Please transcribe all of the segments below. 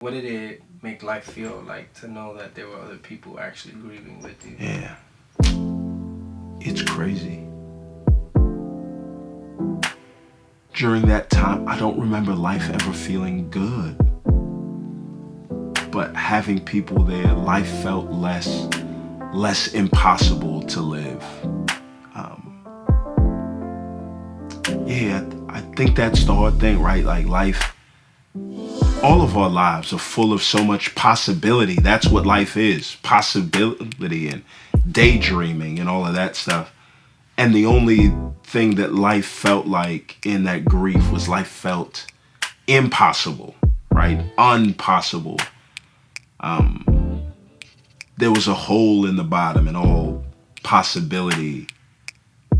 What did it make life feel like to know that there were other people actually grieving with you? Yeah. It's crazy. During that time, I don't remember life ever feeling good. But having people there, life felt less impossible to live. I think that's the hard thing, right? Like life, all of our lives are full of so much possibility. That's what life is, possibility and daydreaming and all of that stuff. And the only thing that life felt like in that grief was life felt impossible, right? Unpossible. There was a hole in the bottom and all possibility,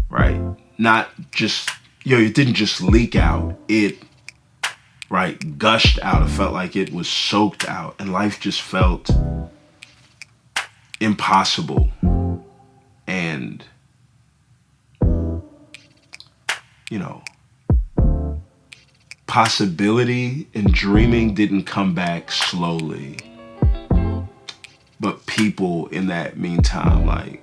right? Not just, it didn't just leak out. It, right, gushed out. It felt like it was soaked out. And life just felt impossible. And, possibility and dreaming didn't come back slowly. But people in that meantime, like,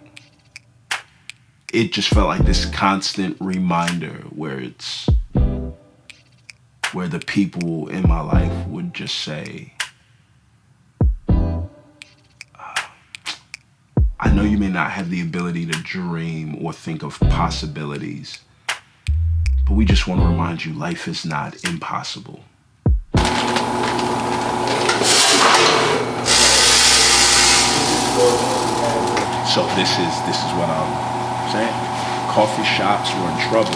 it just felt like this constant reminder where the people in my life would just say, I know you may not have the ability to dream or think of possibilities, but we just want to remind you life is not impossible. So this is what I'm saying. Coffee shops were in trouble.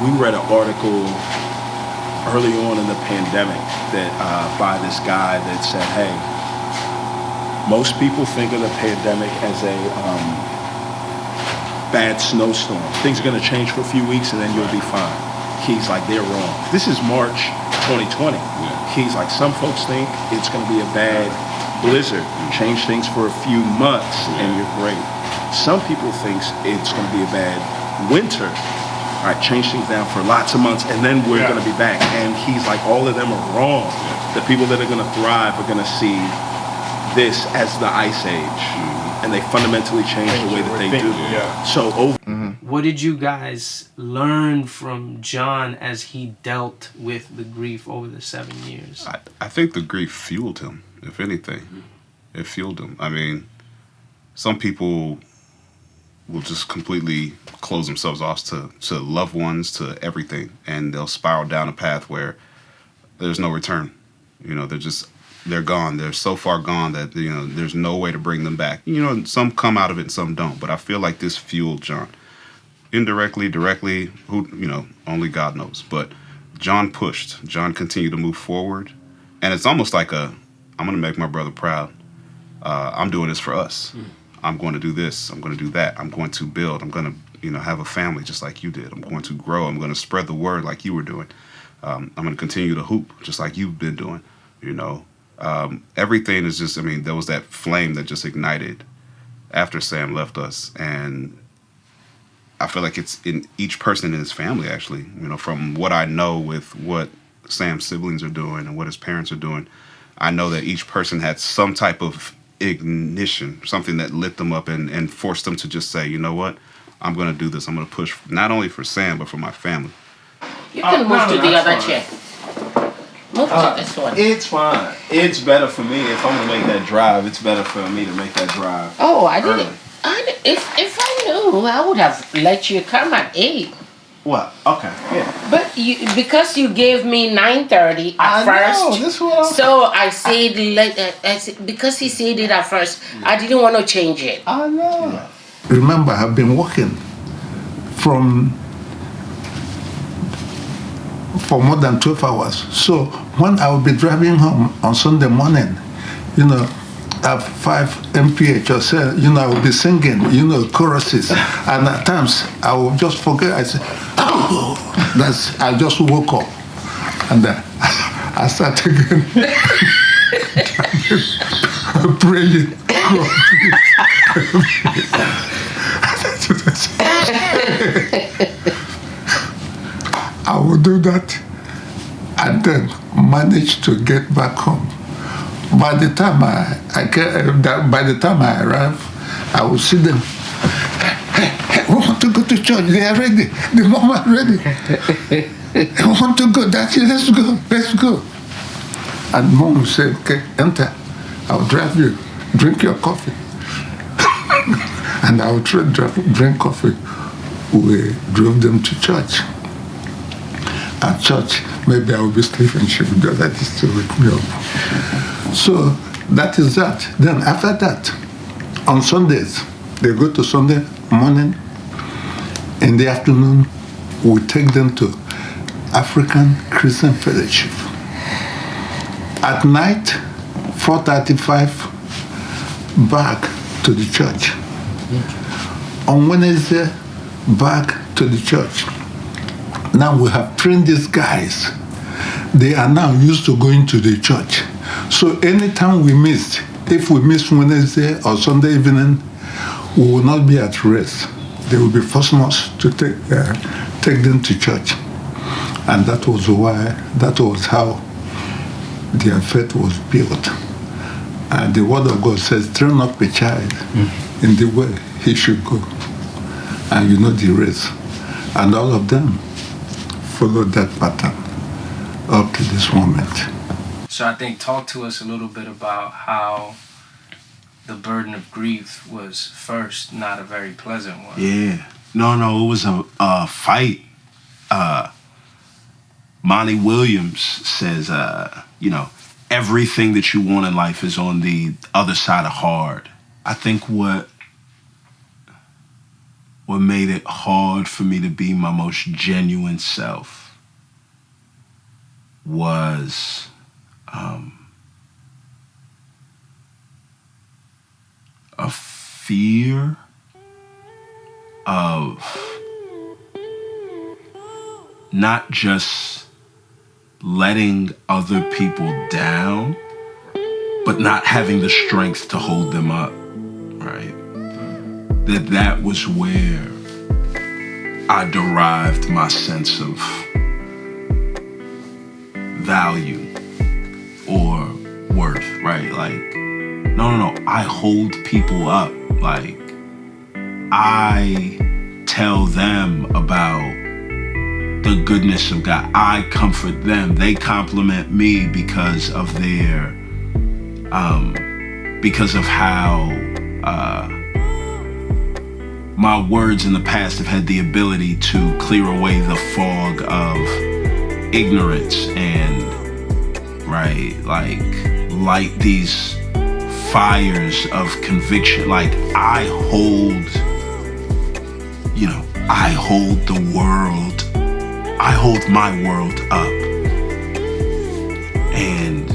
We read an article early on in the pandemic that by this guy that said, hey, most people think of the pandemic as a bad snowstorm. Things are going to change for a few weeks and then you'll be fine. He's like, they're wrong. This is March 2020. Yeah. He's like, some folks think it's going to be a bad blizzard, change things for a few months and you're great. Some people think it's going to be a bad winter, all right, change things down for lots of months and then we're going to be back. And he's like, all of them are wrong. The people that are going to thrive are going to see this as the ice age, and they fundamentally change the way that they do. Yeah. So over. What did you guys learn from John as he dealt with the grief over the 7 years? I think the grief fueled him, if anything. It fueled him. I mean, some people will just completely close themselves off to loved ones, to everything, and they'll spiral down a path where there's no return. They're gone. They're so far gone that, there's no way to bring them back. Some come out of it and some don't. But I feel like this fueled John. Indirectly, directly, only God knows. But John pushed. John continued to move forward. And it's almost like I'm going to make my brother proud. I'm doing this for us. I'm going to do this. I'm going to do that. I'm going to build. I'm going to, have a family just like you did. I'm going to grow. I'm going to spread the word like you were doing. I'm going to continue to hoop just like you've been doing, Everything is just, there was that flame that just ignited after Sam left us. And I feel like it's in each person in his family, actually, from what I know with what Sam's siblings are doing and what his parents are doing. I know that each person had some type of ignition, something that lit them up and forced them to just say, you know what, I'm going to do this. I'm going to push not only for Sam, but for my family. You can move to the other chair. Move to this one. It's fine. It's better for me if I'm gonna make that drive. It's better for me to make that drive. Oh, I didn't. If I knew, I would have let you come at 8. What? Okay. Yeah. But because you gave me 9:30 at first. Know, this is what so I said because he said it at first, I didn't want to change it. I know. Yeah. Remember, I've been working for more than 12 hours. So when I will be driving home on Sunday morning, at 5 mph or so, I will be singing, choruses. And at times, I will just forget. I say, I just woke up. And I start again praying. I will do that and then manage to get back home. by the time by the time I arrive, I will see them. Hey, we want to go to church. They are ready. The mom are ready. I want to go. Daddy, let's go. And mom will say, okay, enter. I'll drive you. Drink your coffee. And I will drink coffee. We drove them to church. At church, maybe I will be sleeping. She will do that to wake me up. So that is that. Then after that, on Sundays, they go to Sunday morning. In the afternoon, we take them to African Christian Fellowship. At night, 4:35, back to the church. On Wednesday, back to the church. Now we have trained these guys. They are now used to going to the church. So anytime we missed, if we miss Wednesday or Sunday evening, we will not be at rest. They will be forcing us to take them to church. And that was how their faith was built. And the word of God says, train up a child in the way he should go. And you know the rest. And all of them followed that pattern up to this moment. So I think talk to us a little bit about how the burden of grief was first not a very pleasant one. Yeah. No, it was a fight. Monty Williams says, everything that you want in life is on the other side of hard. I think what made it hard for me to be my most genuine self was a fear of not just letting other people down, but not having the strength to hold them up, right? That was where I derived my sense of value or worth, right? Like, no, I hold people up. Like, I tell them about the goodness of God. I comfort them. They compliment me because of their, because of how my words in the past have had the ability to clear away the fog of ignorance and, right, like, light these fires of conviction. Like, I hold the world, I hold my world up. And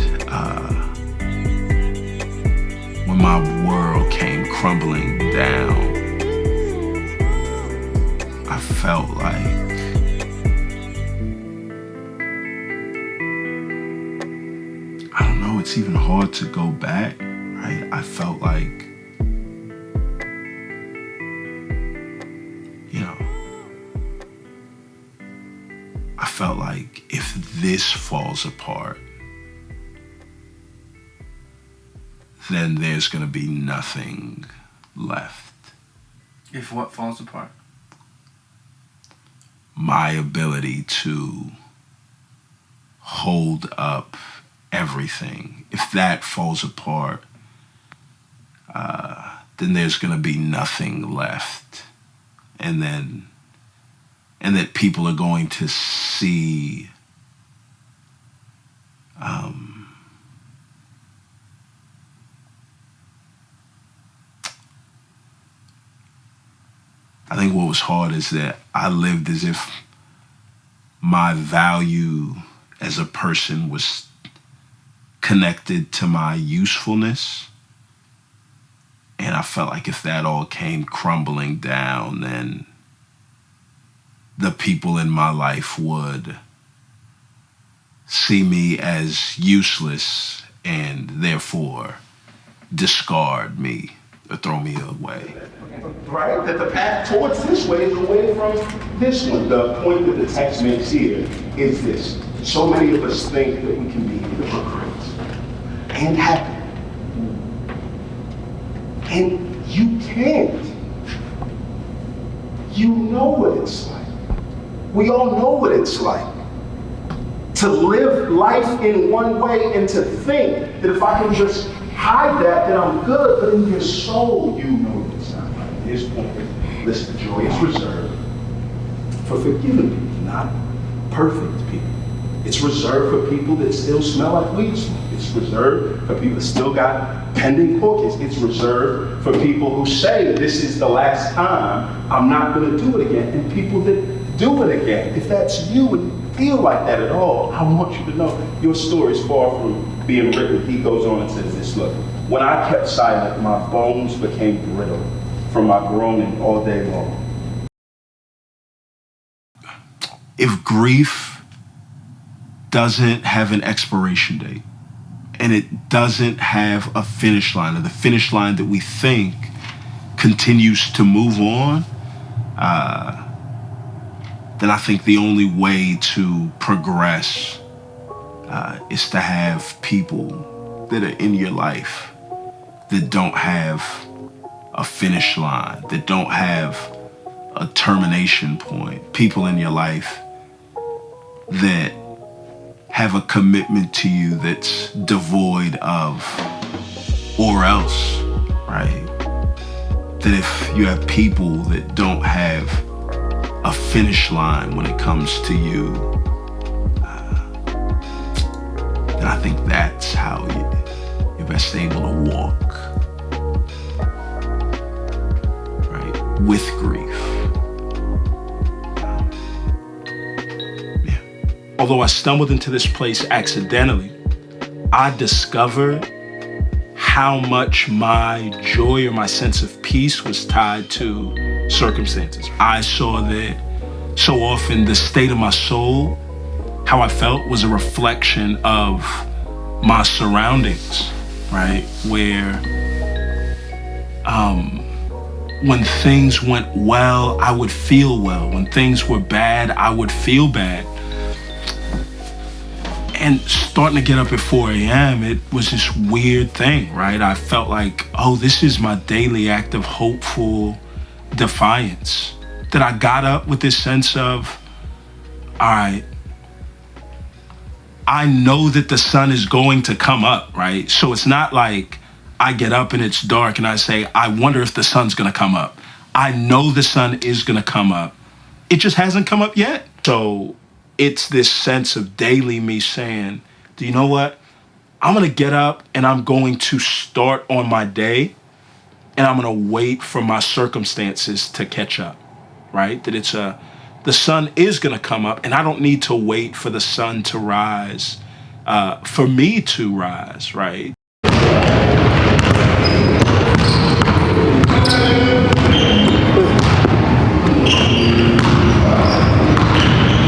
when my world came crumbling down, I felt like it's even hard to go back, right? I felt like, if this falls apart, then there's going to be nothing left. If what falls apart? My ability to hold up everything. If that falls apart, then there's going to be nothing left. And that people are going to see I think what was hard is that I lived as if my value as a person was connected to my usefulness. And I felt like if that all came crumbling down, then the people in my life would see me as useless and therefore discard me or throw me away. Right? That the path towards this way is away from this one. The point that the text makes here is this. So many of us think that we can be hypocrites. and happy. And you can't. You know what it's like. We all know what it's like. To live life in one way and to think that if I can just hide that, then I'm good. But in your soul, you know it's not right. Here's the point. Listen, joy is reserved for forgiven people, not perfect people. It's reserved for people that still smell like weed smoke. It's reserved for people that still got pending court cases. It's reserved for people who say this is the last time, I'm not going to do it again, and people that do it again. If that's you and feel like that at all, I want you to know your story is far from being written. He goes on and says this, look, when I kept silent, my bones became brittle from my groaning all day long. If grief doesn't have an expiration date and it doesn't have a finish line, or the finish line that we think continues to move on, then I think the only way to progress is to have people that are in your life that don't have a finish line, that don't have a termination point, people in your life that have a commitment to you that's devoid of or else, right? That if you have people that don't have a finish line when it comes to you, then I think that's how you're best able to walk, right? With grief. Although I stumbled into this place accidentally, I discovered how much my joy or my sense of peace was tied to circumstances. I saw that so often the state of my soul, how I felt, was a reflection of my surroundings, right? Where when things went well, I would feel well. When things were bad, I would feel bad. And starting to get up at 4 a.m., it was this weird thing, right? I felt like, oh, this is my daily act of hopeful defiance. That I got up with this sense of, all right, I know that the sun is going to come up, right? So it's not like I get up and it's dark and I say, I wonder if the sun's gonna come up. I know the sun is gonna come up. It just hasn't come up yet. So it's this sense of daily me saying, do you know what? I'm gonna get up and I'm going to start on my day and I'm gonna wait for my circumstances to catch up, right? That the sun is gonna come up and I don't need to wait for the sun to rise, for me to rise, right?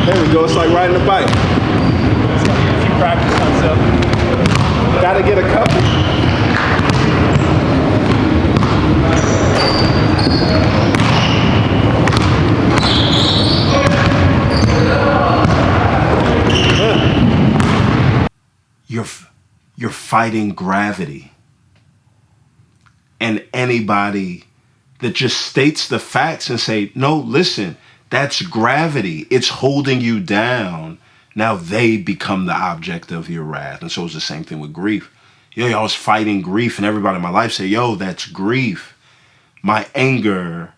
There we go, it's like riding a bike. If you practice on stuff, Gotta get a couple. You're fighting gravity. And anybody that just states the facts and say, no, listen, that's gravity. It's holding you down. Now they become the object of your wrath. And so it's the same thing with grief. Yo, I was fighting grief and everybody in my life say, yo, that's grief. My anger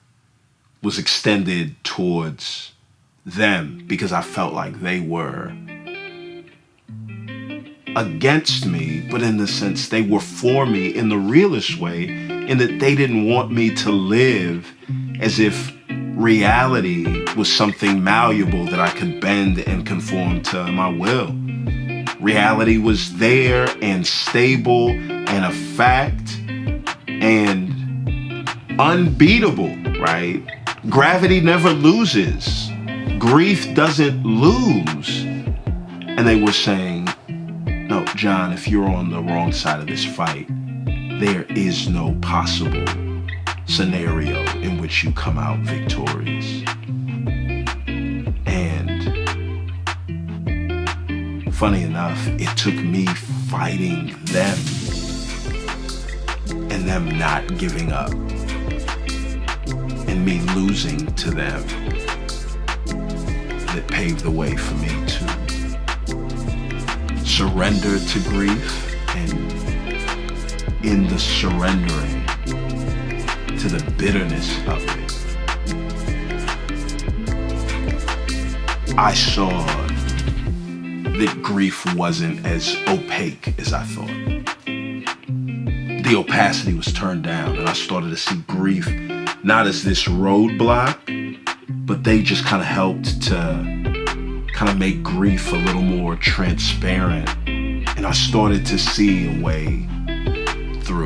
was extended towards them because I felt like they were against me, but in the sense they were for me in the realest way, in that they didn't want me to live as if reality was something malleable that I could bend and conform to my will. Reality was there and stable and a fact and unbeatable, right? Gravity never loses. Grief doesn't lose. And they were saying, no, John, if you're on the wrong side of this fight, there is no possible scenario in which you come out victorious. And funny enough, it took me fighting them and them not giving up and me losing to them that paved the way for me to surrender to grief, and in the surrendering to the bitterness of it, I saw that grief wasn't as opaque as I thought. The opacity was turned down, and I started to see grief not as this roadblock, but they just kind of helped to kind of make grief a little more transparent. And I started to see a way through.